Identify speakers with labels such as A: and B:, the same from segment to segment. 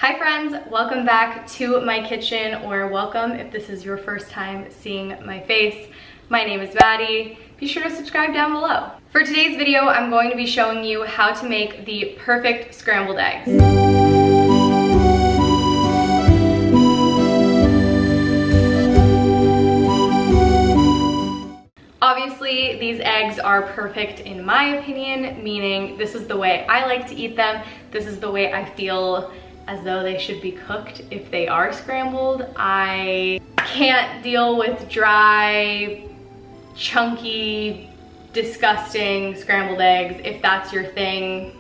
A: Hi friends, welcome back to my kitchen, or welcome if this is your first time seeing my face. My name is Maddi. Be sure to subscribe down below. For today's video, I'm going to be showing you how to make the perfect scrambled eggs. Obviously, these eggs are perfect in my opinion, meaning this is the way I like to eat them. This is the way I feel as though they should be cooked if they are scrambled. I can't deal with dry, chunky, disgusting scrambled eggs. If that's your thing,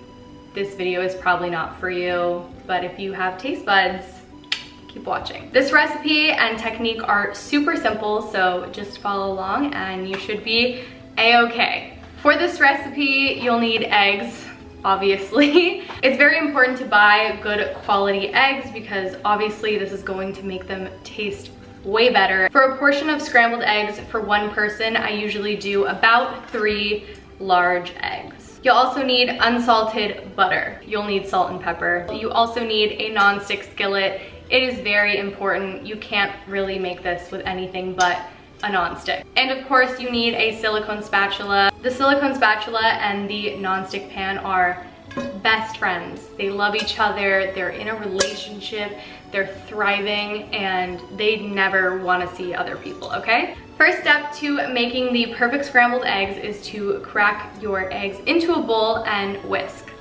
A: this video is probably not for you. But if you have taste buds, keep watching. This recipe and technique are super simple, so just follow along and you should be a-okay. For this recipe, you'll need eggs, obviously. It's very important to buy good quality eggs because obviously this is going to make them taste way better. For a portion of scrambled eggs for one person, I usually do about 3 large eggs. You'll also need unsalted butter. You'll need salt and pepper. You also need a non-stick skillet. It is very important. You can't really make this with anything but a non-stick. And of course you need a silicone spatula. The silicone spatula and the non-stick pan are best friends. They love each other, they're in a relationship, they're thriving, and they never want to see other people, okay? First step to making the perfect scrambled eggs is to crack your eggs into a bowl and whisk.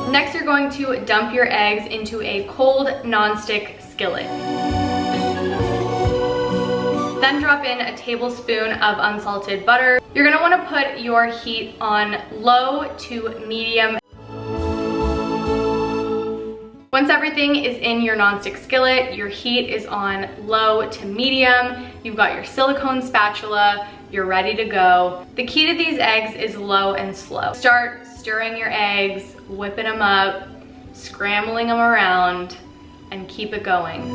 A: Next, you're going to dump your eggs into a cold non-stick skillet. Then drop in a tablespoon of unsalted butter. You're gonna wanna put your heat on low to medium. Once everything is in your non-stick skillet, your heat is on low to medium, you've got your silicone spatula, you're ready to go. The key to these eggs is low and slow. Start stirring your eggs, whipping them up, scrambling them around, and keep it going.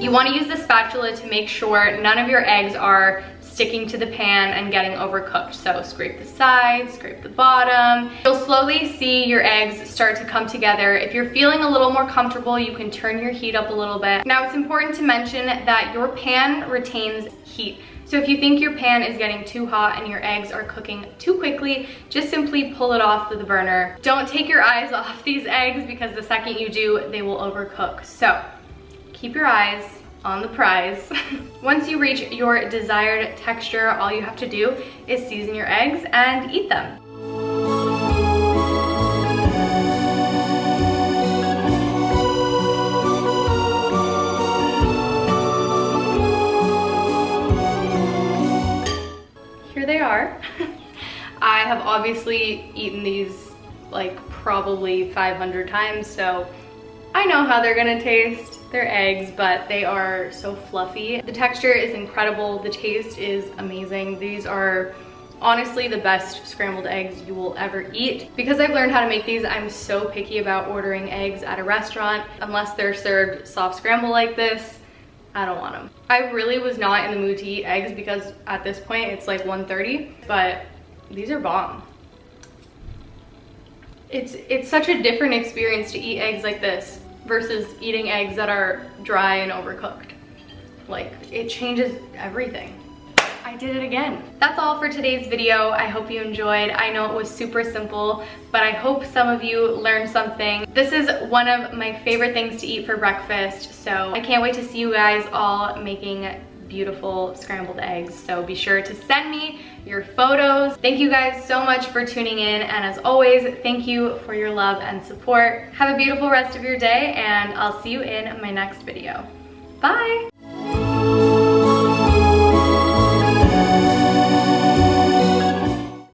A: You want to use the spatula to make sure none of your eggs are sticking to the pan and getting overcooked. So scrape the sides, scrape the bottom. You'll slowly see your eggs start to come together. If you're feeling a little more comfortable, you can turn your heat up a little bit. Now it's important to mention that your pan retains heat. So if you think your pan is getting too hot and your eggs are cooking too quickly, just simply pull it off the burner. Don't take your eyes off these eggs because the second you do, they will overcook. So keep your eyes on the prize. Once you reach your desired texture, all you have to do is season your eggs and eat them. Here they are. I have obviously eaten these like probably 500 times, so I know how they're gonna taste. They're eggs, but they are so fluffy. The texture is incredible. The taste is amazing. These are honestly the best scrambled eggs you will ever eat. Because I've learned how to make these, I'm so picky about ordering eggs at a restaurant. Unless they're served soft scramble like this, I don't want them. I really was not in the mood to eat eggs because at this point it's like 1:30, but these are bomb. It's such a different experience to eat eggs like this versus eating eggs that are dry and overcooked. Like, it changes everything. I did it again. That's all for today's video. I hope you enjoyed. I know it was super simple, but I hope some of you learned something. This is one of my favorite things to eat for breakfast, so I can't wait to see you guys all making beautiful scrambled eggs. So be sure to send me your photos. Thank you guys so much for tuning in, and as always, thank you for your love and support. Have a beautiful rest of your day, and I'll see you in my next video. Bye!